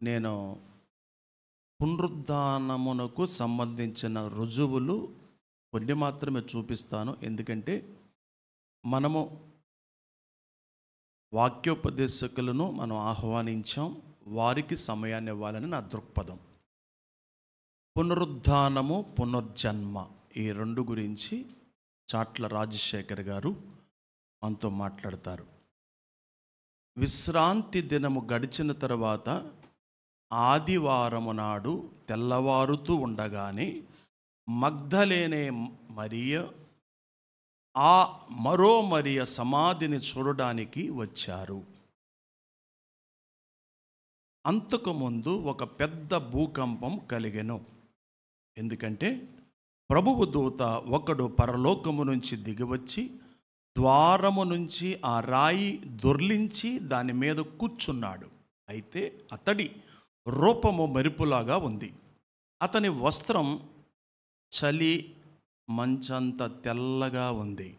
నేను పునరుద్ధానమునకు సంబంధించిన రుజువులు కొన్ని మాత్రమే చూపిస్తాను. ఎందుకంటే మనము వాక్యోపదేశకులను మనం ఆహ్వానించాం, వారికి సమయాన్ని ఇవ్వాలని నా దృక్పథం. పునరుద్ధానము, పునర్జన్మ ఈ రెండు గురించి చాట్ల రాజశేఖర్ గారు మనతో మాట్లాడతారు. విశ్రాంతి దినము గడిచిన తర్వాత ఆదివారము నాడు తెల్లవారుతూ ఉండగానే మగ్ధలేనే మరియ మరో మరియ సమాధిని చూడడానికి వచ్చారు. అంతకుముందు ఒక పెద్ద భూకంపం కలిగెను. ఎందుకంటే ప్రభువు దూత ఒకడు పరలోకము నుంచి దిగివచ్చి ద్వారము నుంచి ఆ రాయి దొర్లించి దాని మీద కూర్చున్నాడు. అయితే అతడి రూపము మెరుపులాగా ఉంది. అతని వస్త్రం చలి మంచంత తెల్లగా ఉంది.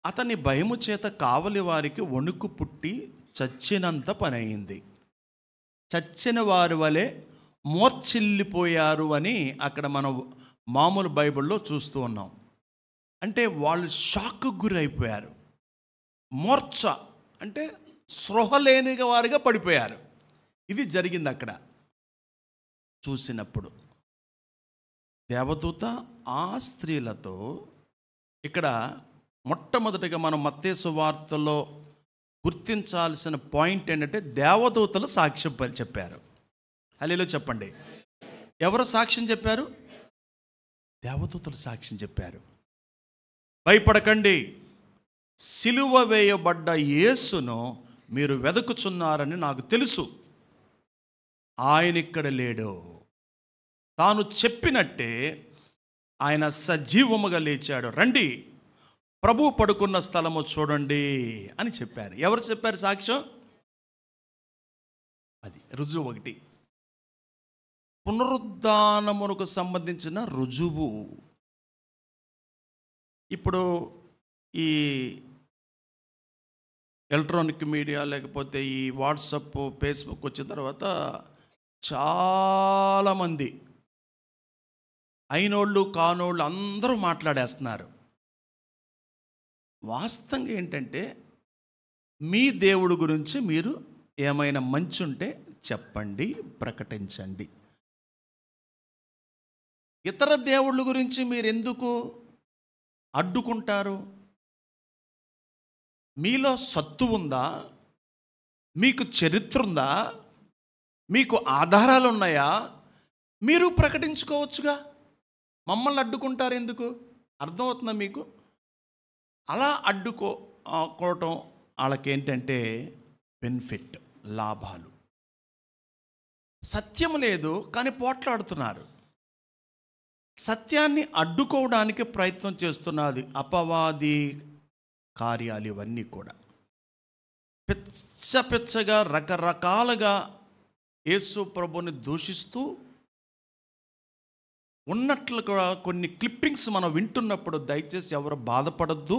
అతని భయము చేత కావలి వారికి వణుకు పుట్టి చచ్చినంత పని అయింది. చచ్చిన వారి వలె మూర్ఛిల్లిపోయారు అని అక్కడ మనం మామూలు బైబిల్లో చూస్తూ ఉన్నాం. అంటే వాళ్ళు షాక్కు గురైపోయారు. మూర్ఛ అంటే స్పృహ లేని వారిగా పడిపోయారు. ఇది జరిగింది అక్కడ. చూసినప్పుడు దేవదూత ఆ స్త్రీలతో, ఇక్కడ మొట్టమొదటిగా మనం మత్తయి సువార్తలో గుర్తించాల్సిన పాయింట్ ఏంటంటే దేవదూతలు సాక్ష్యం చెప్పారు. హల్లెలూయా చెప్పండి. ఎవరు సాక్ష్యం చెప్పారు? దేవదూతలు సాక్ష్యం చెప్పారు. భయపడకండి, సిలువ వేయబడ్డ యేసును మీరు వెదకుచున్నారని నాకు తెలుసు. ఆయన ఇక్కడ లేడు. తాను చెప్పినట్టే ఆయన సజీవముగా లేచాడు. రండి, ప్రభు పడుకున్న స్థలము చూడండి అని చెప్పారు. ఎవరు చెప్పారు సాక్ష్యం? అది రుజువు ఒకటి. పునరుద్ధానమునకు సంబంధించిన రుజువు. ఇప్పుడు ఈ ఎలక్ట్రానిక్ మీడియా లేకపోతే ఈ వాట్సాప్, ఫేస్బుక్ వచ్చిన తర్వాత చాలామంది అయినోళ్ళు కానోళ్ళు అందరూ మాట్లాడేస్తున్నారు. వాస్తవంగా ఏంటంటే మీ దేవుడి గురించి మీరు ఏమైనా మంచి ఉంటే చెప్పండి, ప్రకటించండి. ఇతర దేవుళ్ళ గురించి మీరు ఎందుకు అడ్డుకుంటారు? మీలో సత్తు ఉందా? మీకు చరిత్ర ఉందా? మీకు ఆధారాలు ఉన్నాయా? మీరు ప్రకటించుకోవచ్చుగా. మమ్మల్ని అడ్డుకుంటారు ఎందుకు? అర్థమవుతుందా మీకు? అలా అడ్డుకోవటం వాళ్ళకేంటంటే బెనిఫిట్, లాభాలు. సత్యం లేదు కానీ పోట్లాడుతున్నారు. సత్యాన్ని అడ్డుకోవడానికి ప్రయత్నం చేస్తున్నది అపవాది కార్యాలు. ఇవన్నీ కూడా పిచ్చగా రకరకాలుగా యేసు ప్రభుని దూషిస్తూ ఉన్నట్లుగా కొన్ని క్లిప్పింగ్స్ మనం వింటున్నప్పుడు దయచేసి ఎవరు బాధపడద్దు.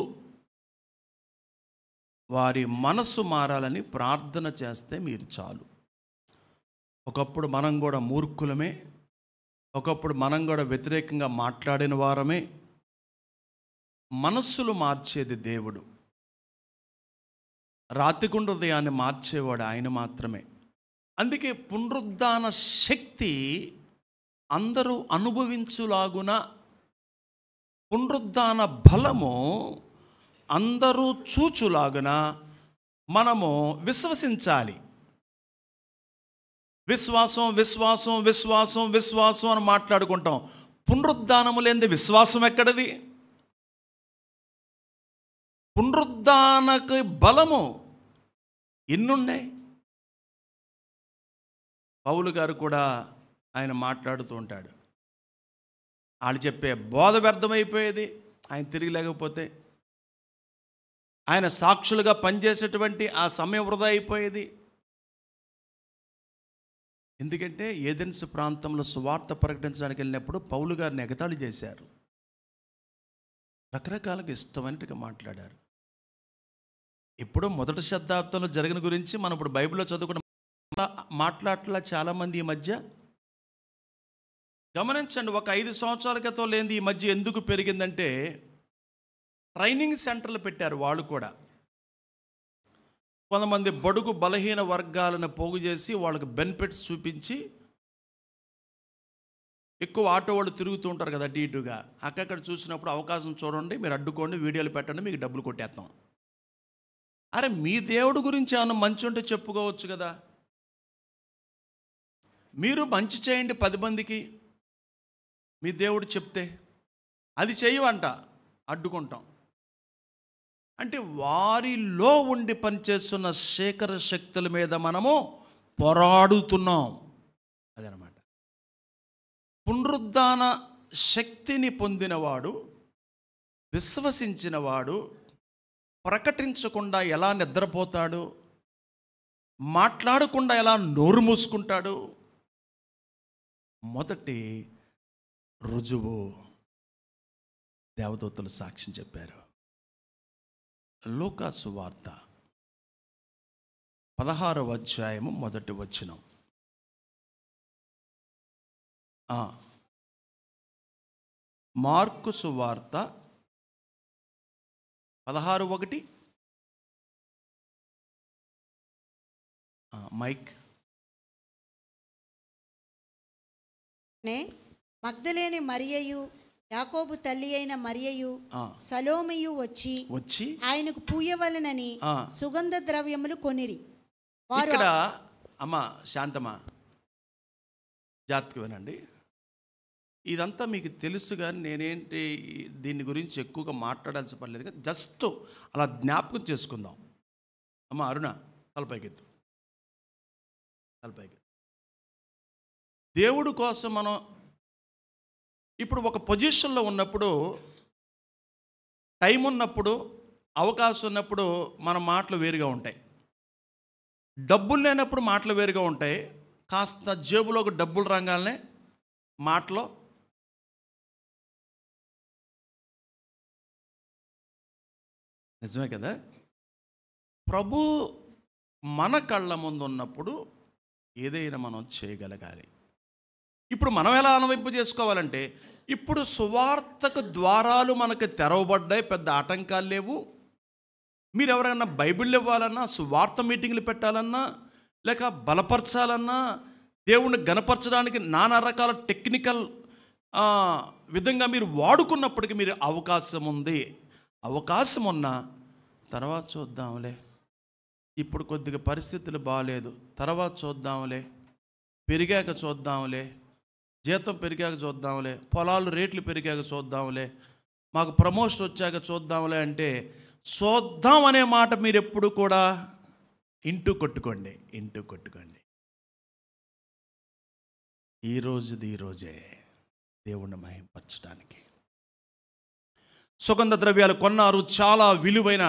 వారి మనసు మారాలని ప్రార్థన చేస్తే మీరు చాలు. ఒకప్పుడు మనం కూడా మూర్ఖులమే, ఒకప్పుడు మనం కూడా వ్యతిరేకంగా మాట్లాడిన వారమే. మనస్సులు మార్చేది దేవుడు. రాతిగుండ హృదయాన్ని మార్చేవాడు ఆయన మాత్రమే. అందుకే పునరుద్ధాన శక్తి అందరూ అనుభవించులాగున, పునరుద్ధాన బలము అందరూ చూచులాగున మనము విశ్వసించాలి. విశ్వాసం విశ్వాసం విశ్వాసం విశ్వాసం అని మాట్లాడుకుంటాం. పునరుద్ధానము లేనిది విశ్వాసం ఎక్కడది? పునరుద్ధానకు బలము ఎన్నున్నాయి. పౌలు గారు కూడా ఆయన మాట్లాడుతూ ఉంటాడు. వాళ్ళు చెప్పే బోధ వ్యర్థమైపోయేది ఆయన తిరిగి లేకపోతే. ఆయన సాక్షులుగా పనిచేసేటువంటి ఆ సమయం వృధా అయిపోయేది. ఎందుకంటే ఏథెన్స్ ప్రాంతంలో సువార్త ప్రకటించడానికి వెళ్ళినప్పుడు పౌలు గారిని ఎగతాళి చేశారు. రకరకాలుగా ఇష్టమైనట్టుగా మాట్లాడారు. ఇప్పుడు మొదటి శతాబ్దంలో జరిగిన గురించి మనం ఇప్పుడు బైబిల్లో చదువుకున్న మాట్లాడట్లా చాలామంది ఈ మధ్య. గమనించండి, ఒక 5 సంవత్సరాల క్రితం లేనిది ఈ మధ్య ఎందుకు పెరిగిందంటే, ట్రైనింగ్ సెంటర్లు పెట్టారు వాళ్ళు కూడా. కొంతమంది బడుగు బలహీన వర్గాలను పోగు చేసి వాళ్ళకి బెనిఫిట్స్ చూపించి, ఎక్కువ ఆటో వాళ్ళు తిరుగుతూ ఉంటారు కదా అటు ఇటుగా, అక్కడక్కడ చూసినప్పుడు అవకాశం చూడండి, మీరు అడ్డుకోండి, వీడియోలు పెట్టండి, మీకు డబ్బులు కొట్టేస్తాం. అరే, మీ దేవుడి గురించి ఏమన్నా మంచి ఉంటే చెప్పుకోవచ్చు కదా. మీరు మంచి చేయండి 10 మందికి, మీ దేవుడు చెప్తే అది చేయవంట, అడ్డుకుంటాం. అంటే వారిలో ఉండి పనిచేస్తున్న శేఖర శక్తుల మీద మనము పోరాడుతున్నాం. అదనమాట. పునరుద్ధాన శక్తిని పొందినవాడు, విశ్వసించినవాడు ప్రకటించకుండా ఎలా నిద్రపోతాడు, మాట్లాడకుండా ఎలా నోరు మూసుకుంటాడు? మొదటి రుజువు దేవదూతలు సాక్ష్యం చెప్పారు. లూకా సువార్త 16వ అధ్యాయము మొదటి వచనం. మార్కు సువార్త 16:1. మైక్. మగ్దలేని మరియయు, యాకోబు తల్లి అయిన మరియయు, సలోమియు వచ్చి ఆయనకు పూయవలెనని సుగంధ ద్రవ్యములు కొనిరి. ఇక్కడ అమ్మా శాంతమా, జాగ్రత్తగా వినండి. ఇదంతా మీకు తెలుసు, కానీ నేనేంటి దీని గురించి ఎక్కువగా మాట్లాడాల్సిన పని లేదు, కానీ జస్ట్ అలా జ్ఞాపకం చేసుకుందాం. అమ్మ అరుణ, తలపైకెత్తు, తలపైకెత్తు. దేవుడి కోసం మనం ఇప్పుడు ఒక పొజిషన్లో ఉన్నప్పుడు, టైం ఉన్నప్పుడు, అవకాశం ఉన్నప్పుడు మన మాటలు వేరుగా ఉంటాయి. డబ్బులు లేనప్పుడు మాటలు వేరుగా ఉంటాయి. కాస్త జేబులోకి డబ్బులు రంగాలనే మాటలో నిజమే కదా. ప్రభు మన కళ్ళ ముందు ఉన్నప్పుడు ఏదైనా మనం చేయగలగాలి. ఇప్పుడు మనం ఎలా అనువైంపు చేసుకోవాలంటే, ఇప్పుడు సువార్తకు ద్వారాలు మనకు తెరవబడ్డాయి, పెద్ద ఆటంకాలు లేవు. మీరు ఎవరైనా బైబిల్ ఇవ్వాలన్నా, సువార్త మీటింగ్లు పెట్టాలన్నా, లేక బలపరచాలన్నా, దేవుణ్ణి గణపరచడానికి నానా రకాల టెక్నికల్ విధంగా మీరు వాడుకున్నప్పటికీ మీరు అవకాశం ఉంది. అవకాశం ఉన్నా తర్వాత చూద్దాంలే, ఇప్పుడు కొద్దిగా పరిస్థితులు బాగాలేదు, తర్వాత చూద్దాంలే, పెరిగాక చూద్దాంలే, జీతం పెరిగాక చూద్దాంలే, పొలాలు రేట్లు పెరిగాక చూద్దాంలే, మాకు ప్రమోషన్ వచ్చాక చూద్దాంలే అంటే, చూద్దాం అనే మాట మీరు ఎప్పుడు కూడా ఇంటూ కొట్టుకోండి. ఈరోజే దేవుణ్ణి మహింపరచడానికి. సుగంధ ద్రవ్యాలు కొన్నారు, చాలా విలువైన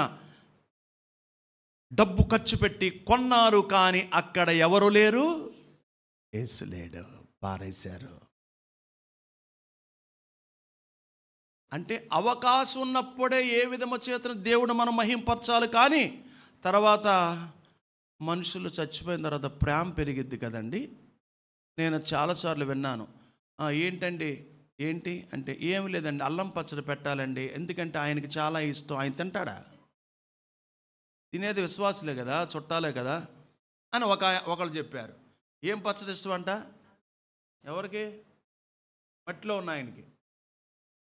డబ్బు ఖర్చు పెట్టి కొన్నారు, కానీ అక్కడ ఎవరు లేరు, యేసు లేడు, పారేశారు. అంటే అవకాశం ఉన్నప్పుడే ఏ విధమ చేతను దేవుడు మనం మహింపరచాలి, కానీ తర్వాత మనుషులు చచ్చిపోయిన తర్వాత ప్రేమ పెరిగిద్ది కదండి. నేను చాలాసార్లు విన్నాను, ఏంటండి ఏంటి అంటే, ఏమి లేదండి, అల్లం పచ్చడి పెట్టాలండి, ఎందుకంటే ఆయనకి చాలా ఇష్టం. ఆయన తింటాడా? తినేది విశ్వాసులే కదా, చుట్టాలే కదా అని ఒకళ్ళు చెప్పారు. ఏం పచ్చడి ఇష్టం అంట? ఎవరికి? మట్టిలో ఉన్న ఆయనకి.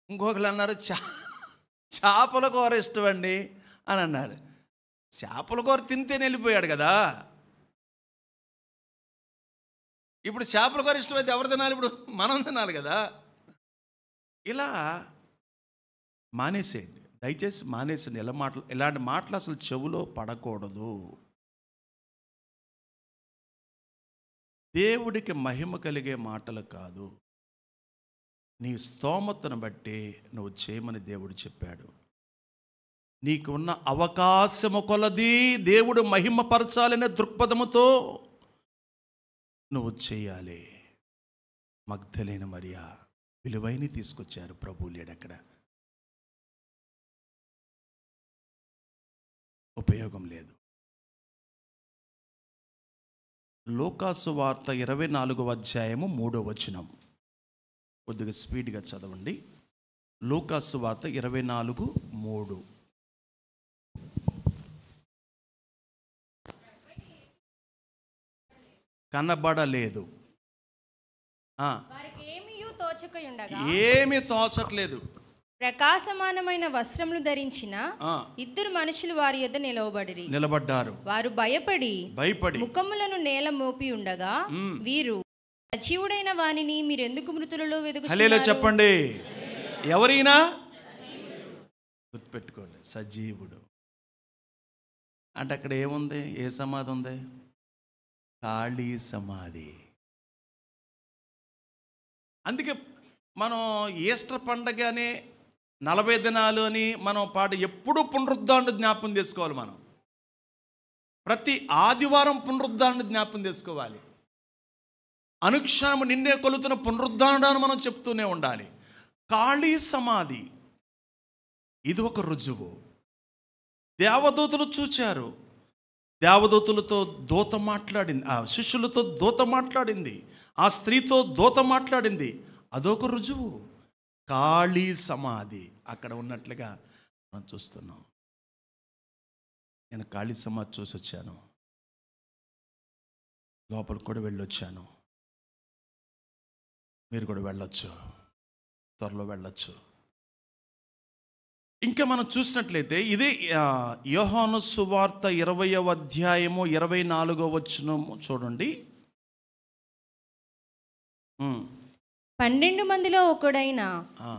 ఇంకొకరు అన్నారు, చేపల కూర ఇష్టం అండి అని అన్నారు. చేపల కూర తింటేనే వెళ్ళిపోయాడు కదా. ఇప్పుడు చేపల కూర ఇష్టమైతే ఎవరు తినాలి? ఇప్పుడు మనం తినాలి కదా. ఇలా మానేసేయండి, దయచేసి మానేసేయండి. ఇలాంటి మాటలు అసలు చెవులో పడకూడదు. దేవుడికి మహిమ కలిగే మాటలు కాదు, నీ స్తోమతను బట్టి నువ్వు చేయమని దేవుడు చెప్పాడు. నీకున్న అవకాశము కొలది దేవుడు మహిమపరచాలనే దృక్పథముతో నువ్వు చేయాలి. మగ్దలేని మరియా విలువైన తీసుకొచ్చారు, ప్రభువు లేడు అక్కడ, ఉపయోగం లేదు. లూకాసు వార్త 24వ అధ్యాయము 3వ వచనం. కొద్దిగా స్పీడ్గా చదవండి. లూకాసు వార్త 24:3. కనబడలేదు. ఏమీ తోచట్లేదు. ప్రకాశమానమైన వస్త్రములు ధరించిన ఇద్దరు మనుషులు వారి యొద్ద నిలబడ్డారు. వారు భయపడి ముఖములను నేల మోపి ఉండగా, వీరు సజీవుడైన వానిని మీరెందుకు మృతులలో వెదుకుచున్నారు? చెప్పండి. ఎవరైనా గుర్తుపెట్టుకోండి, సజీవుడు అంటే అక్కడ ఏముంది? ఏ సమాధి ఉంది? ఖాళీ సమాధి. అందుకే మనం ఈస్టర్ పండగ అని 40 దినాలు అని మనం ఎప్పుడూ పునరుద్ధారణ జ్ఞాపకం చేసుకోవాలి. మనం ప్రతి ఆదివారం పునరుద్ధారణ జ్ఞాపకం చేసుకోవాలి. అనుక్షణము నిన్నే కొలుతున్న పునరుద్ధారణను మనం చెప్తూనే ఉండాలి. ఖాళీ సమాధి ఇది ఒక రుజువు. దేవదూతలు చూచారు. దేవదూతలతో దూత మాట్లాడింది, ఆ శిష్యులతో దూత మాట్లాడింది, ఆ స్త్రీతో దూత మాట్లాడింది. అదొక రుజువు. ఖాళీ సమాధి అక్కడ ఉన్నట్లుగా మనం చూస్తున్నాం. నేను ఖాళీ సమాధి చూసి వచ్చాను. లోపలికి కూడా వెళ్ళొచ్చాను. మీరు కూడా వెళ్ళొచ్చు, త్వరలో వెళ్ళొచ్చు. ఇంకా మనం చూసినట్లయితే ఇదే యోహాను సువార్త 20వ అధ్యాయము 24వ వచనము చూడండి. 12 మందిలో ఒకడైన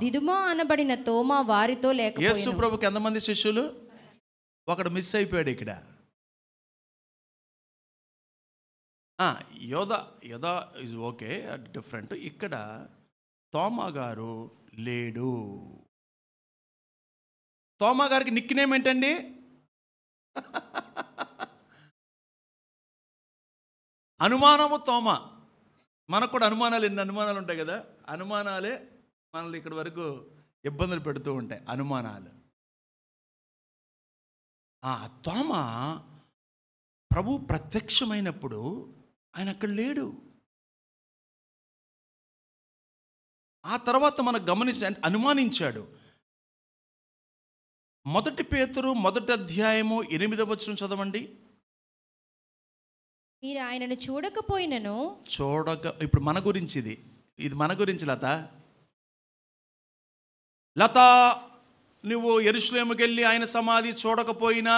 దిదుమా అనబడిన తోమా వారితో లేకపోయాను. యేసు ప్రభుకి ఎంతమంది శిష్యులు? ఒకడు మిస్ అయిపోయాడు ఇక్కడ. యోధా ఇస్ ఓకే, డిఫరెంట్. ఇక్కడ తోమా గారు లేడు. తోమా గారికి నిక్నేమ్ ఏంటండి? అనుమానము తోమా. మనకు కూడా అనుమానాలు, ఎన్ని అనుమానాలు ఉంటాయి కదా. అనుమానాలే మనల్ని ఇక్కడి వరకు ఇబ్బందులు పెడుతూ ఉంటాయి. అనుమానాలు. తోమా ప్రభు ప్రత్యక్షమైనప్పుడు ఆయన అక్కడ లేడు. ఆ తర్వాత మనం అనుమానించాడు. 1 పేతురు 1వ అధ్యాయము 8వ వచనం చదవండి. మీరు ఆయనను చూడకపోయినను ఇప్పుడు మన గురించి ఇది మన గురించి. లత నువ్వు యెరూషలేముకి వెళ్ళి ఆయన సమాధి చూడకపోయినా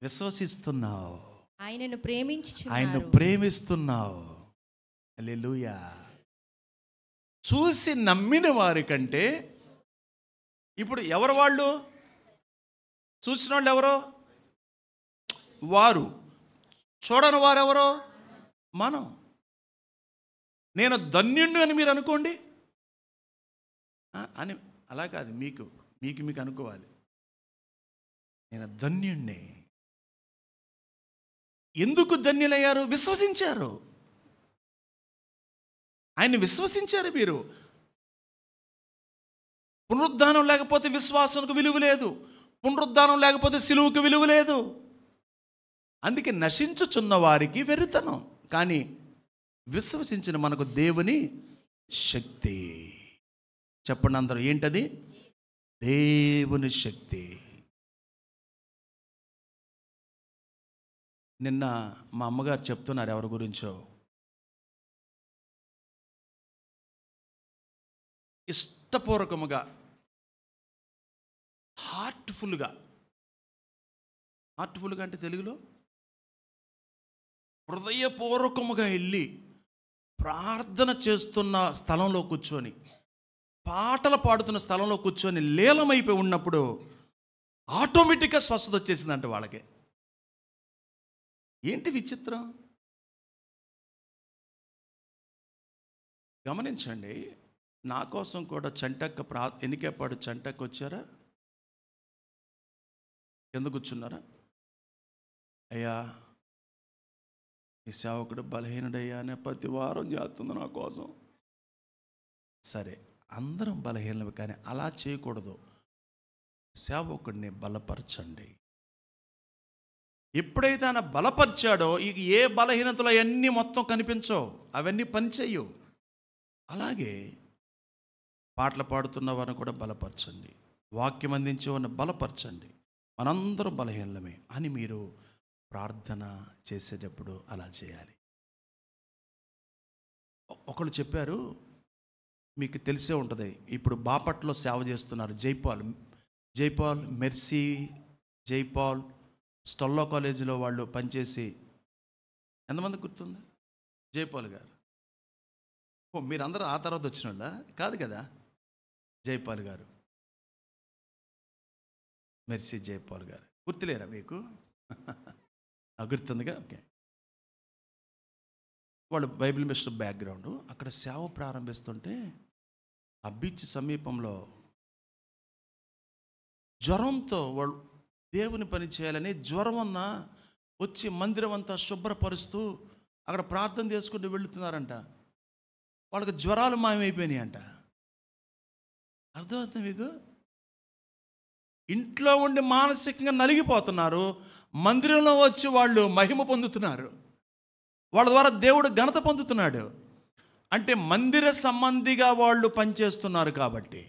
విశ్వసిస్తున్నావు, ఆయనను ప్రేమిస్తున్నావు. హల్లెలూయా. చూసి నమ్మిన వారి కంటే ఇప్పుడు ఎవరు వాళ్ళు? చూసిన వాళ్ళు ఎవరో వారు, చూడని వారెవరో మనం. నేను ధన్యుణ్ణి అని మీరు అనుకోండి అని. అలా కాదు, మీకు అనుకోవాలి. నేను ధన్యుణ్ణి. ఎందుకు ధన్యులయ్యారు? విశ్వసించారు. ఆయన్ని విశ్వసించారు మీరు. పునరుద్ధానం లేకపోతే విశ్వాసానికి విలువ లేదు. పునరుద్ధానం లేకపోతే సిలువకు విలువ లేదు. అందుకే నశించుచున్న వారికి వెర్రితనం, కానీ విశ్వసించిన మనకు దేవుని శక్తి. చెప్పండి అందరూ, ఏంటది? దేవుని శక్తి. నిన్న మా అమ్మగారు చెప్తున్నారు ఎవరి గురించో. ఇష్టపూర్వకముగా, హార్ట్ఫుల్గా అంటే తెలుగులో హృదయపూర్వకముగా వెళ్ళి ప్రార్థన చేస్తున్న స్థలంలో కూర్చొని, పాటలు పాడుతున్న స్థలంలో కూర్చొని లీలమైపోయి ఉన్నప్పుడు ఆటోమేటిక్గా స్వస్థత వచ్చేసిందంట వాళ్ళకి. ఏంటి విచిత్రం? గమనించండి. నా కోసం కూడా చంటక్క ఎన్నికేపాడు చంటక్క వచ్చారా? ఎందుకు కూర్చున్నారా? అయ్యా ఈ సేవకుడు బలహీనుడయ్యా అని ప్రతి వారం చేస్తుంది నా కోసం. సరే, అందరం బలహీనలు, కానీ అలా చేయకూడదు. సేవకుడిని బలపరచండి. ఎప్పుడైతే ఆయన బలపరిచాడో ఇక ఏ బలహీనతలు అవన్నీ మొత్తం కనిపించవు, అవన్నీ పనిచేయవు. అలాగే పాటలు పాడుతున్న వారిని కూడా బలపరచండి, వాక్యం అందించే వారిని బలపరచండి. మనందరం బలహీనమే అని మీరు ప్రార్థన చేసేటప్పుడు అలా చేయాలి. ఒకళ్ళు చెప్పారు, మీకు తెలిసే ఉంటుంది, ఇప్పుడు బాపట్లో సేవ చేస్తున్నారు జైపాల్ మెర్సీ జైపాల్ స్టెల్లా కాలేజీలో వాళ్ళు పనిచేసి, ఎంతమంది గుర్తుంది? జైపాల్ గారు. మీరందరూ ఆ తర్వాత వచ్చిన వాళ్ళ కాదు కదా? జైపాల్ గారు, మెర్సీ జైపాల్ గారు గుర్తులేరా మీకు? గుర్తుందిగా? ఓకే. వాళ్ళు బైబిల్ మిషన్ బ్యాక్గ్రౌండ్. అక్కడ సేవ ప్రారంభిస్తుంటే ఆ బీచ్ సమీపంలో జ్వరంతో వాళ్ళు దేవుని పని చేయాలని జ్వరం అన్న వచ్చి మందిరం అంతా శుభ్రపరుస్తూ అక్కడ ప్రార్థన చేసుకుంటూ వెళుతున్నారంట. వాళ్ళకి జ్వరాలు మాయమైపోయినాయి అంట. అర్థమవుతుంది మీకు? ఇంట్లో ఉండి మానసికంగా నలిగిపోతున్నారు, మందిరంలో వచ్చి వాళ్ళు మహిమ పొందుతున్నారు, వాళ్ళ ద్వారా దేవుడు ఘనత పొందుతున్నాడు. అంటే మందిర సంబంధిగా వాళ్ళు పనిచేస్తున్నారు. కాబట్టి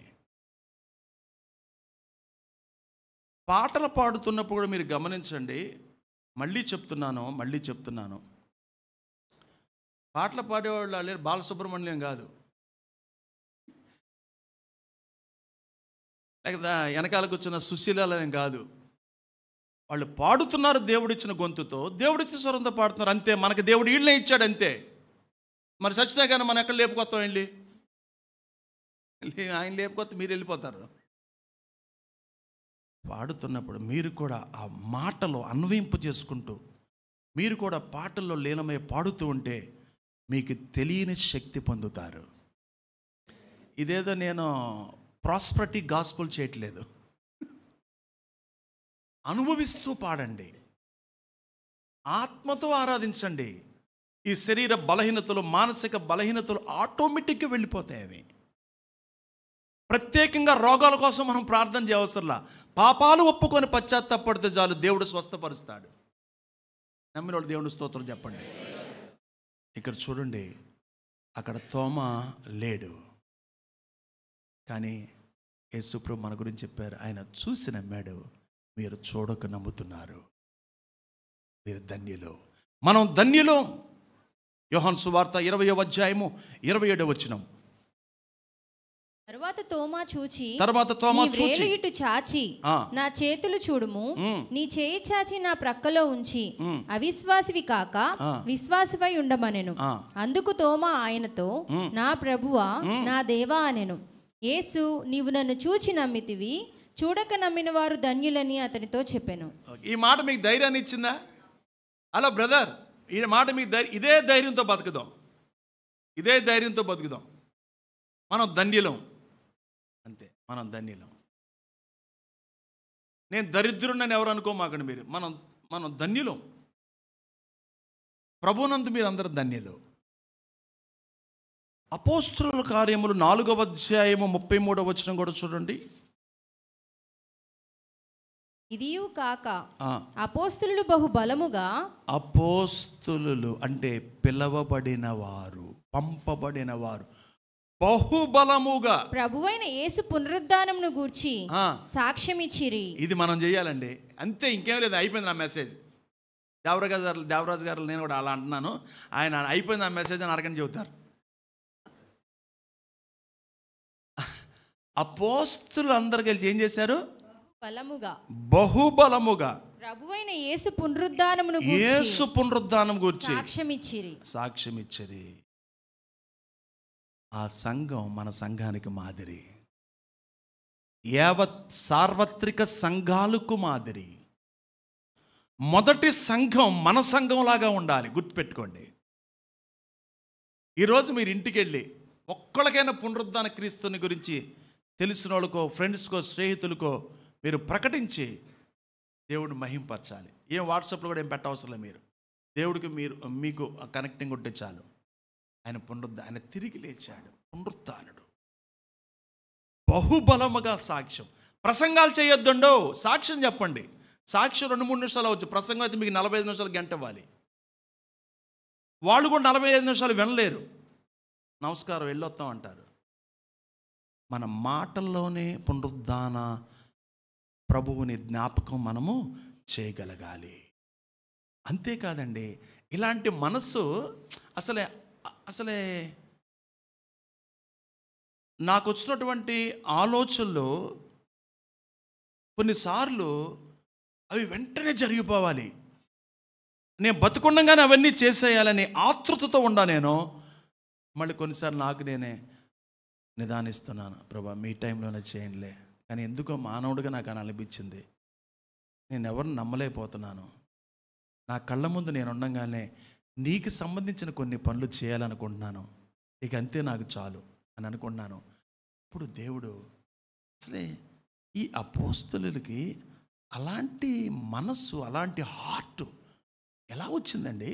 పాటలు పాడుతున్నప్పుడు కూడా మీరు గమనించండి. మళ్ళీ చెప్తున్నాను, పాటలు పాడేవాళ్ళు లేరు, బాలసుబ్రహ్మణ్యం కాదు, లేకపోతే వెనకాల కూర్చున్న సుశీలం కాదు. వాళ్ళు పాడుతున్నారు దేవుడిచ్చిన గొంతుతో, దేవుడిచ్చిన స్వరంతో పాడుతున్నారు. అంతే, మనకు దేవుడు వీళ్ళనే ఇచ్చాడు అంతే. మరి సచ్చినా కానీ మనం ఎక్కడ లేపుకొస్తాం? వెళ్ళి ఆయన లేపుకొస్తే మీరు వెళ్ళిపోతారు. పాడుతున్నప్పుడు మీరు కూడా ఆ మాటలో అన్వయింపు చేసుకుంటూ మీరు కూడా పాటల్లో లీనమై పాడుతూ ఉంటే మీకు తెలియని శక్తి పొందుతారు. ఇదేదో నేను ప్రాస్పరిటీ గాస్పుల్ చేయట్లేదు, అనుభవిస్తూ పాడండి, ఆత్మతో ఆరాధించండి. ఈ శరీర బలహీనతలు, మానసిక బలహీనతలు ఆటోమేటిక్గా వెళ్ళిపోతాయి. అవి ప్రత్యేకంగా రోగాల కోసం మనం ప్రార్థన చేయవసరంలా. పాపాలు ఒప్పుకొని పశ్చాత్తాపడితే చాలు, దేవుడు స్వస్థపరుస్తాడు. నమ్మిన వాళ్ళు దేవుని స్తోత్రం చెప్పండి. ఇక్కడ చూడండి, అక్కడ తోమ లేడు, కానీ యేసుప్రభు మన గురించి చెప్పారు, ఆయన చూసి నమ్మాడు, మీరు చూడక నమ్ముతున్నారు, మీరు ధన్యులు. మనం ధన్యులు. యోహాను సువార్త 20వ అధ్యాయము 27వ వచనం. తరువాత తోమా చూచి ఇటు చాచి నా చేతులు చూడుము, నీ చేయి చాచి నా ప్రక్కలో ఉంచి అవిశ్వాసివి కాక విశ్వాసివై ఉండమనెను. అందుకు తోమా ఆయనతో, నా ప్రభువా నా దేవా అనెను. యేసు, నీవు నన్ను చూచి నమ్మితివి, చూడక నమ్మిన వారు ధన్యులని అతనితో చెప్పెను. ఈ మాట మీకు ధైర్యాన్ని ఇచ్చిందా? హలో బ్రదర్, ఈ మాట మీకు ఇదే ధైర్యంతో బతుకుదాం, ఇదే ధైర్యంతో బతుకుదాం. మనం ధన్యులం, అంతే, మనం ధన్యులం. నేను దరిద్రుడిని ఎవరు అనుకోమాకండి మీరు, మనం ధన్యులం. ప్రభునందు మీరు అందరూ ధన్యులు. అపోస్తలుల కార్యములు 4వ అధ్యాయము 33వ వచనం కూడా చూడండి. ఇదియు కాక అపోస్తలులు బహు బలముగా, అపోస్తలులు అంటే పిలవబడిన వారు, పంపబడిన వారు, బహుబలముగా ప్రభువైన యేసు పునరుద్ధానమును గూర్చి సాక్ష్యం ఇచ్చిరి. ఇది మనం చేయాలండి, అంతే, ఇంకేం లేదు. అయిపోయింది నా మెసేజ్. దేవరాజు గారు నేను కూడా అలా అంటున్నాను, ఆయన అయిపోయింది నా మెసేజ్ అని అరగని చెబుతారు. అపోస్తలులు అందరు కలిసి ఏం చేశారు? బహుబలముగా ప్రభువైన యేసు పునరుద్ధానమును గూర్చి సాక్ష్యం ఇచ్చిరి. ఆ సంఘం మన సంఘానికి మాదిరి, యావత్ సార్వత్రిక సంఘాలకు మాదిరి. మొదటి సంఘం మన సంఘంలాగా ఉండాలి, గుర్తుపెట్టుకోండి. ఈరోజు మీరు ఇంటికి వెళ్ళి ఒక్కళ్ళకైనా పునరుద్ధాన క్రీస్తుని గురించి తెలిసిన వాళ్ళకో, ఫ్రెండ్స్కో, స్నేహితులకో మీరు ప్రకటించి దేవుడిని మహింపరచాలి. ఏం వాట్సాప్లో కూడా ఏం పెట్టవసరం లేదు. మీరు దేవుడికి మీకు కనెక్టింగ్ ఉంటే చాలు. ఆయన తిరిగి లేచాడు, పునరుత్థానుడు. బహుబలముగా సాక్ష్యం. ప్రసంగాలు చేయొద్దండో, సాక్ష్యం చెప్పండి. సాక్షి 2-3 నిమిషాలు అవచ్చు, ప్రసంగం అయితే మీకు 45 నిమిషాలు, గంట ఇవ్వాలి. వాళ్ళు కూడా 45 నిమిషాలు వినలేరు. నమస్కారం వెళ్ళొస్తాం అంటారు. మన మాటల్లోనే పునరుద్ధాన ప్రభువుని జ్ఞాపకం మనము చేయగలగాలి. అంతేకాదండి, ఇలాంటి మనస్సు అసలే నాకు వచ్చినటువంటి ఆలోచనలు కొన్నిసార్లు అవి వెంటనే జరిగిపోవాలి, నేను బతుకుండగానే అవన్నీ చేసేయాలని ఆతృతతో ఉండా నేను. మళ్ళీ కొన్నిసార్లు నాకు నేనే నిదానిస్తున్నాను, ప్రభా మీ టైంలోనే చేయండిలే. కానీ ఎందుకో మానవుడిగా నాకు అని అనిపించింది, నేను ఎవరిని నమ్మలేకపోతున్నాను. నా కళ్ళ ముందు నేను ఉండగానే నీకు సంబంధించిన కొన్ని పనులు చేయాలనుకుంటున్నాను, ఇక అంతే నాకు చాలు అని అనుకున్నాను. ఇప్పుడు దేవుడు అసలే ఈ అపోస్తలులకి అలాంటి మనస్సు, అలాంటి హార్ట్ ఎలా వచ్చిందండి?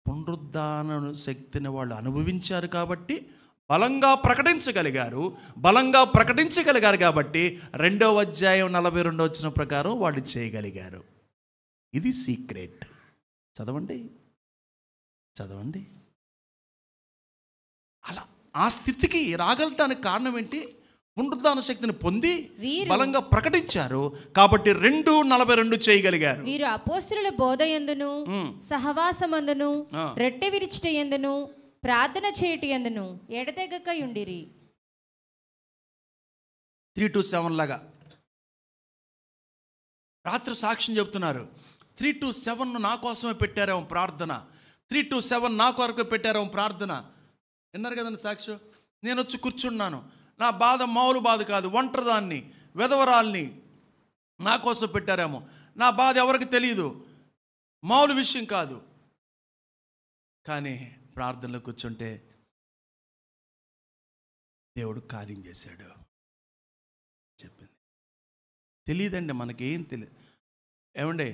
పునరుద్ధాన శక్తిని వాళ్ళు అనుభవించారు కాబట్టి బలంగా ప్రకటించగలిగారు కాబట్టి 2వ అధ్యాయం 42వ వచనం ప్రకారం వాళ్ళు చేయగలిగారు. ఇది సీక్రెట్. చదవండి. అలా ఆ స్థితికి రాగలటానికి కారణం ఏంటి? పునరుద్ధాన శక్తిని పొంది బలంగా ప్రకటించారు కాబట్టి 2:42 చేయగలిగారు. వీరు అపోస్తలుల బోధయందును సహవాసమందును రొట్టె విరుచుటయందును ప్రార్థన చేయుటయందును ఎడతెగక యుండిరి. 3-7 లాగా రాత్రి సాక్ష్యం చెప్తున్నారు. 3-7 నా కోసమే పెట్టారేమో ప్రార్థన, 3-7 నా కొరకు పెట్టారేమో ప్రార్థన. విన్నారు కదండి సాక్ష్యం. నేను వచ్చి కూర్చున్నాను, నా బాధ మామూలు బాధ కాదు, ఒంటరిదాన్ని, విధవరాల్ని, నా కోసం పెట్టారేమో. నా బాధ ఎవరికి తెలియదు, మామూలు విషయం కాదు. కానీ ప్రార్థనలో కూర్చుంటే దేవుడు కార్యం చేశాడు. చెప్పింది తెలియదండి, మనకేం తెలియదు. ఏమండి,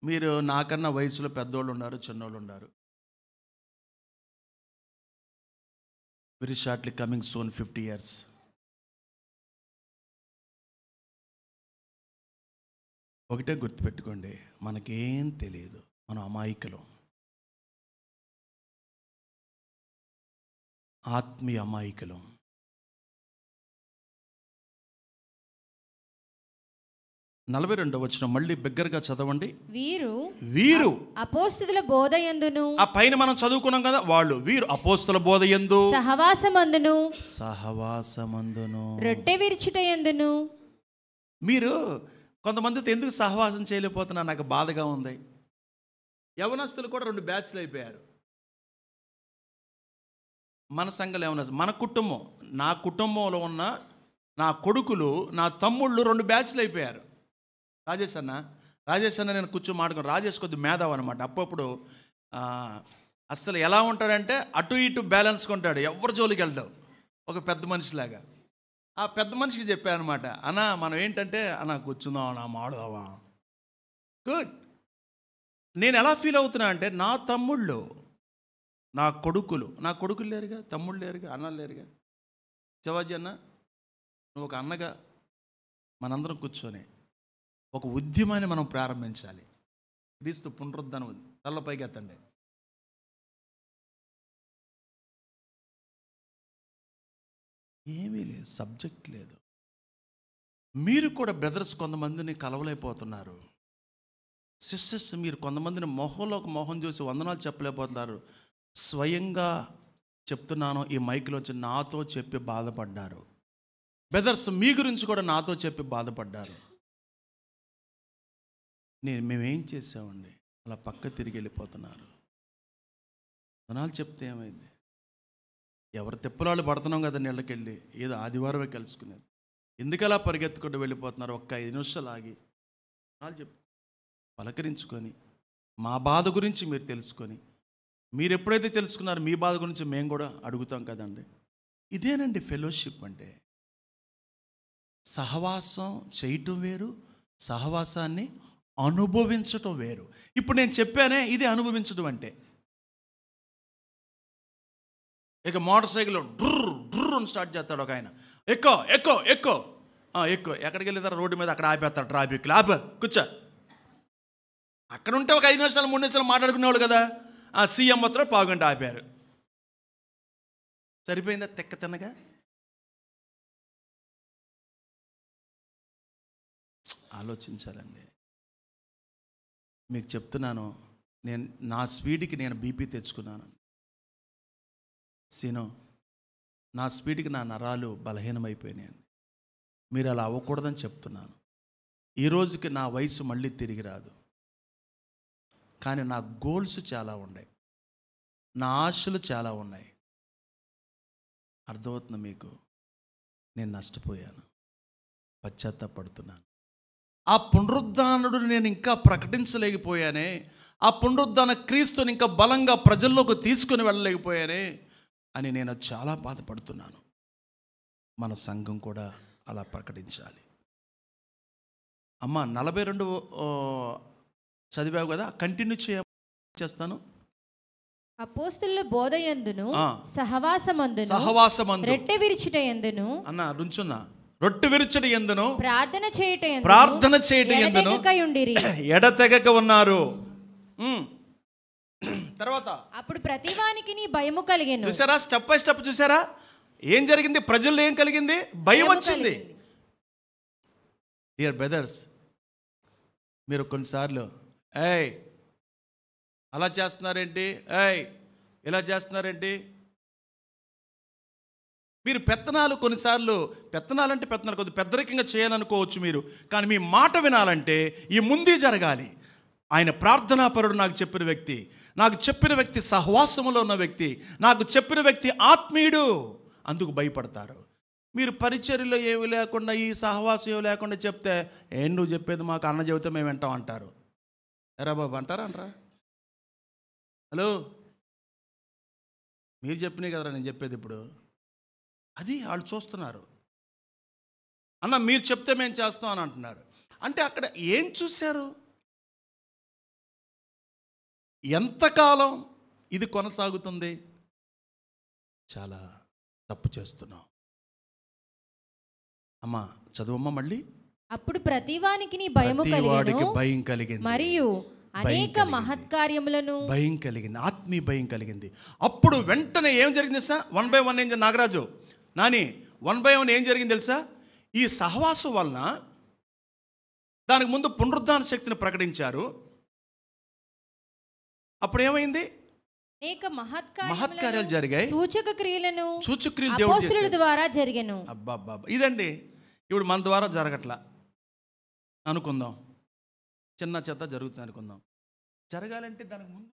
మీరు నాకన్నా వయసులో పెద్దోళ్ళు ఉన్నారు, చిన్నోళ్ళు ఉన్నారు. Very shortly coming soon 50 years. ఒకటే గుర్తుపెట్టుకోండి, మనకేం తెలియదు, మనం అమాయకులం, ఆత్మీయ అమాయకులం. నలభై 42వ వచనం మళ్ళీ బిగ్గరగా చదవండి. వీరు అపోస్తలుల బోధయందును, ఆ పైన మనం చదువుకున్నాం కదా, వీరు అపోస్తలుల బోధయందు సహవాసమందును రొట్టె విరుచుటయందును. మీరు కొంతమందితో ఎందుకు సహవాసం చేయలేకపోతున్నా నాకు బాధగా ఉంది. యవనస్తులు కూడా 2 బ్యాచ్లు అయిపోయారు. మన సంఘంలో ఏమన్నా, మన కుటుంబం, నా కుటుంబంలో ఉన్న నా కొడుకులు, నా తమ్ముళ్ళు 2 బ్యాచ్లు అయిపోయారు. రాజేష్ అన్న నేను కూర్చొని మాట్లాడుకుని, రాజేష్ కొద్ది మేధావు అనమాట. అప్పుడప్పుడు అస్సలు ఎలా ఉంటాడంటే అటు ఇటు బ్యాలెన్స్గా ఉంటాడు, ఎవరి జోలికి వెళ్తావు, ఒక పెద్ద మనిషిలాగా. ఆ పెద్ద మనిషికి చెప్పానమాట, అన్న మనం ఏంటంటే అన్న కూర్చుందాం, అన్న మాడుదామా, గుడ్. నేను ఎలా ఫీల్ అవుతున్నా అంటే, నా తమ్ముళ్ళు, నా కొడుకులు లేరుగా, తమ్ముళ్ళు లేరుగా, అన్నలు లేరుగా. శివాజీ అన్న, నువ్వు ఒక అన్నగా మనందరం కూర్చొని ఒక ఉద్యమాన్ని మనం ప్రారంభించాలి. క్రీస్తు పునరుద్ధరణ తలపైకి ఎత్తండి. ఏమీ లేదు, సబ్జెక్ట్ లేదు. మీరు కూడా బ్రదర్స్ కొంతమందిని కలవలేకపోతున్నారు, సిస్టర్స్ మీరు కొంతమందిని మొహం చూసి వందనాలు చెప్పలేకపోతున్నారు. స్వయంగా చెప్తున్నాను, ఈ మైక్లోంచి నాతో చెప్పి బాధపడ్డారు. బ్రదర్స్ మీ గురించి కూడా నాతో చెప్పి బాధపడ్డారు. మేమేం చేసామండి, అలా పక్క తిరిగి వెళ్ళిపోతున్నారు. వందనాలు చెప్తే ఏమైంది, ఎవరి తిప్పలాళ్ళు పడుతున్నాం కదా నీళ్ళకెళ్ళి, ఏదో ఆదివారమే కలుసుకునేది. ఎందుకలా పరిగెత్తుకుంటూ వెళ్ళిపోతున్నారు? ఒక్క 5 నిమిషాలు ఆగి వందనాలు చెప్పి పలకరించుకొని, మా బాధ గురించి మీరు తెలుసుకొని, మీరు ఎప్పుడైతే తెలుసుకున్నారో మీ బాధ గురించి మేము కూడా అడుగుతాం కదండి. ఇదేనండి ఫెలోషిప్ అంటే. సహవాసం చేయటం వేరు, సహవాసాన్ని అనుభవించటం వేరు. ఇప్పుడు నేను చెప్పానే, ఇది అనుభవించడం అంటే. ఇక మోటార్ సైకిల్ డ్రుర్ డ్రుర్ అని స్టార్ట్ చేస్తాడు ఒక ఆయన, ఎక్కువ ఎక్కువ ఎక్కువ, ఎక్కువ. ఎక్కడికి వెళ్ళిదారు? రోడ్డు మీద అక్కడ ఆపేస్తారు, ట్రాఫిక్లో ఆప కూర్చో. అక్కడ ఉంటే ఒక 5 నిమిషాలు 3 నిమిషాలు మాట్లాడుకునేవాళ్ళు కదా. సీఎం మొత్తం పావుగంట ఆపారు, సరిపోయిందా తెక్క తిన్నగా? ఆలోచించాలండి. మీకు చెప్తున్నాను, నా స్పీడ్కి నేను బీపీ తెచ్చుకున్నాను. సీను, నా స్పీడ్కి నా నరాలు బలహీనమైపోయినాయండి. మీరు అలా అవ్వకూడదని చెప్తున్నాను. ఈ రోజుకి నా వయసు మళ్ళీ తిరిగి రాదు, కానీ నా గోల్స్ చాలా ఉన్నాయి, నా ఆశలు చాలా ఉన్నాయి. అర్థమవుతుంది మీకు? నేను నష్టపోయాను, పశ్చాత్తాపడుతున్నాను. ఆ పునరుద్ధానుడు నేను ఇంకా ప్రకటించలేకపోయానే, ఆ పునరుద్ధాన క్రీస్తుని ఇంకా బలంగా ప్రజల్లోకి తీసుకుని వెళ్ళలేకపోయానే అని నేను చాలా బాధపడుతున్నాను. మన సంఘం కూడా అలా ప్రకటించాలి. అమ్మ 42 చదివావు కదా, కంటిన్యూ చేస్తాను. అపోస్తలుల బోధయందును సహవాసమందును రొట్టె విరుచుట యందును అన్న రుంచున్నా రొట్టె విరుచుట యందును ప్రార్థన చేయుట యందును ఎడతెగక ఉన్నారు. తర్వాత అప్పుడు ప్రతివానికి నీ భయము కలిగెను. చూసారా? స్టెప్ బై స్టెప్ చూసారా? ఏం జరిగింది? ప్రజల్లో ఏం కలిగింది? భయం వచ్చింది. డియర్ బ్రదర్స్, మీరు కొన్నిసార్లు అలా చేస్తున్నారేంటి, ఇలా చేస్తున్నారేంటి, మీరు పెత్తనాలు కొన్నిసార్లు పెత్తనాలంటే పెత్తనాలు కొద్దిగా పెద్దరికంగా చేయాలనుకోవచ్చు మీరు, కానీ మీ మాట వినాలంటే ఈ ముందే జరగాలి. ఆయన ప్రార్థనాపరుడు, నాకు చెప్పిన వ్యక్తి సహవాసములో ఉన్న వ్యక్తి, నాకు చెప్పిన వ్యక్తి ఆత్మీయుడు. అందుకు భయపడతారు. మీరు పరిచర్యలో ఏమి లేకుండా, ఈ సహవాసం ఏమి లేకుండా చెప్తే, ఏం నువ్వు చెప్పేది మాకు అన్న చెబితే మేము వింటాం అంటారు. ఎరా బాబు అంటారా? హలో, మీరు చెప్పినాయి కదరా నేను చెప్పేది ఇప్పుడు. అది వాళ్ళు చూస్తున్నారు. అన్న మీరు చెప్తే మేము చేస్తాం అని అంటున్నారు. అంటే అక్కడ ఏం చూశారు? ఎంతకాలం ఇది కొనసాగుతుంది? చాలా తప్పు చేస్తున్నాం. అమ్మా చదువమ్మ మళ్ళీ. అప్పుడు ప్రతివానికి నీ భయం కలిగింది, మరియు అనేక మహత్కార్యములను భయం కలిగింది, ఆత్మీయ భయం కలిగింది. అప్పుడు వెంటనే ఏం జరిగింది తెలుసా? 1 by 1 ఏం జరిగింది? నాగరాజు నాని 1 by 1 ఏం జరిగింది తెలుసా? ఈ సహవాసం వలన దానికి ముందు పునరుద్ధాన శక్తిని ప్రకటించారు. అప్పుడు ఏమైంది? అనేక మహత్కార్యాలు జరిగాయి, సూచక క్రియలు దేవుడి ద్వారా జరిగెను. అబ్బా, ఇదండి ఇప్పుడు మన ద్వారా జరగట్లా అనుకుందాం, చిన్న చెత్త జరుగుతుంది అనుకుందాం. జరగాలంటే దానికి ముందు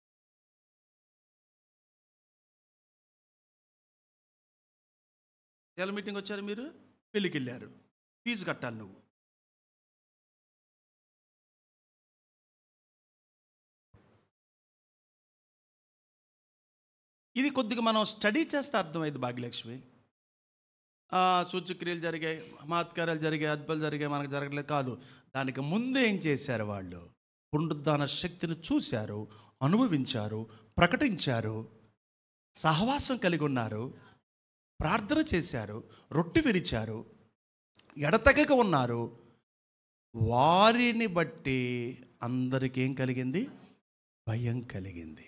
మీటింగ్ వచ్చారు, మీరు పెళ్ళికి వెళ్ళారు, ఫీజు కట్టాలి నువ్వు. ఇది కొద్దిగా మనం స్టడీ చేస్తే అర్థమైంది భాగ్యలక్ష్మి. సూచక్రియలు జరిగాయి, మహత్కార్యాలు జరిగాయి, అద్భుతాలు జరిగాయి, మనకు జరగలేదు కాదు. దానికి ముందు ఏం చేశారు? వాళ్ళు పునరుద్ధాన శక్తిని చూశారు, అనుభవించారు, ప్రకటించారు, సహవాసం కలిగి ఉన్నారు, ప్రార్థన చేశారు, రొట్టె విరిచారు, ఎడతెగక ఉన్నారు. వారిని బట్టి అందరికీ ఏం కలిగింది? భయం కలిగింది.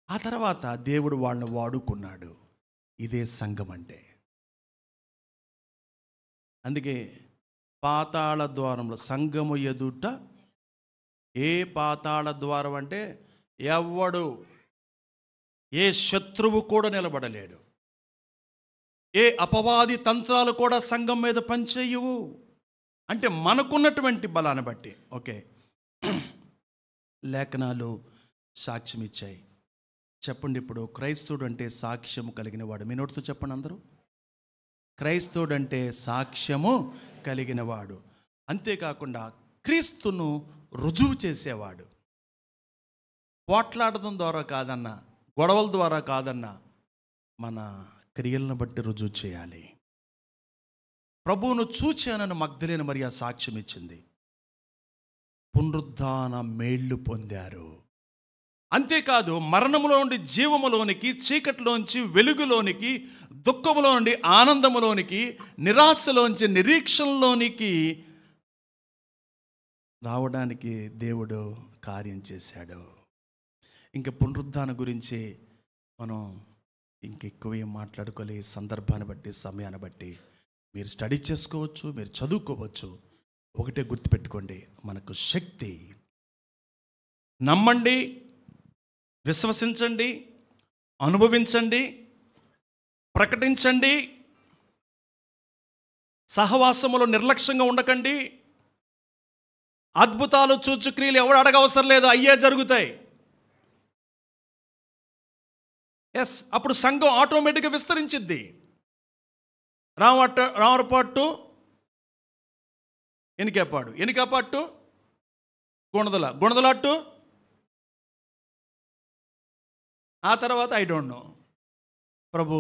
ఆ తర్వాత దేవుడు వాళ్ళని వాడుకున్నాడు. ఇదే సంఘం అంటే. అందుకే పాతాళ ద్వారంలో సంఘము ఎదుట, ఏ పాతాళ ద్వారం అంటే ఎవడు, ఏ శత్రువు కూడా నిలబడలేడు, ఏ అపవాది తంత్రాలు కూడా సంఘం మీద పనిచేయవు. అంటే మనకున్నటువంటి బలాన్ని బట్టి. ఓకే, లేఖనాలు సాక్ష్యం ఇచ్చాయి. చెప్పండి ఇప్పుడు, క్రైస్తవుడు అంటే సాక్ష్యము కలిగిన వాడు. మీ నోటితో చెప్పండి అందరూ. క్రైస్తవుడు అంటే సాక్ష్యము కలిగిన వాడు. అంతేకాకుండా క్రీస్తును రుజువు చేసేవాడు. పోట్లాడటం ద్వారా కాదన్నా, గొడవల ద్వారా కాదన్నా, మన క్రియలను బట్టి రుజువు చేయాలి. ప్రభువును చూచానని మగ్దలేన మరియ సాక్ష్యం ఇచ్చింది. పునరుద్ధాన మేళ్ళు పొందారు. అంతేకాదు మరణములో నుండి జీవములోనికి, చీకటిలోంచి వెలుగులోనికి, దుఃఖములో నుండి ఆనందములోనికి, నిరాశలోంచి నిరీక్షణలోనికి రావడానికి దేవుడు కార్యం చేశాడు. ఇంకా పునరుద్ధానం గురించి మనం ఇంకెక్కువ ఏం మాట్లాడుకోలే. సందర్భాన్ని బట్టి, సమయాన్ని బట్టి మీరు స్టడీ చేసుకోవచ్చు, మీరు చదువుకోవచ్చు. ఒకటే గుర్తుపెట్టుకోండి, మనకు శక్తి. నమ్మండి, విశ్వసించండి, అనుభవించండి, ప్రకటించండి. సహవాసములో నిర్లక్ష్యంగా ఉండకండి. అద్భుతాలు, సూచక్రియలు ఎవడు అడగవసరం లేదు, అయ్యే జరుగుతాయి. అప్పుడు సంఘం ఆటోమేటిక్గా విస్తరించిద్ది. రామరపాటు ఎనికేపాడు, ఎనికేపాటు గుణదలాట్టు, ఆ తర్వాత ఐ డోంట్ నో. ప్రభు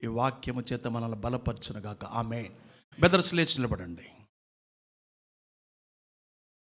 ఈ వాక్యము చేత మనల్ని బలపరచునుగాక. ఆమేన్. బెదర్స్ లేచి నిలబడండి.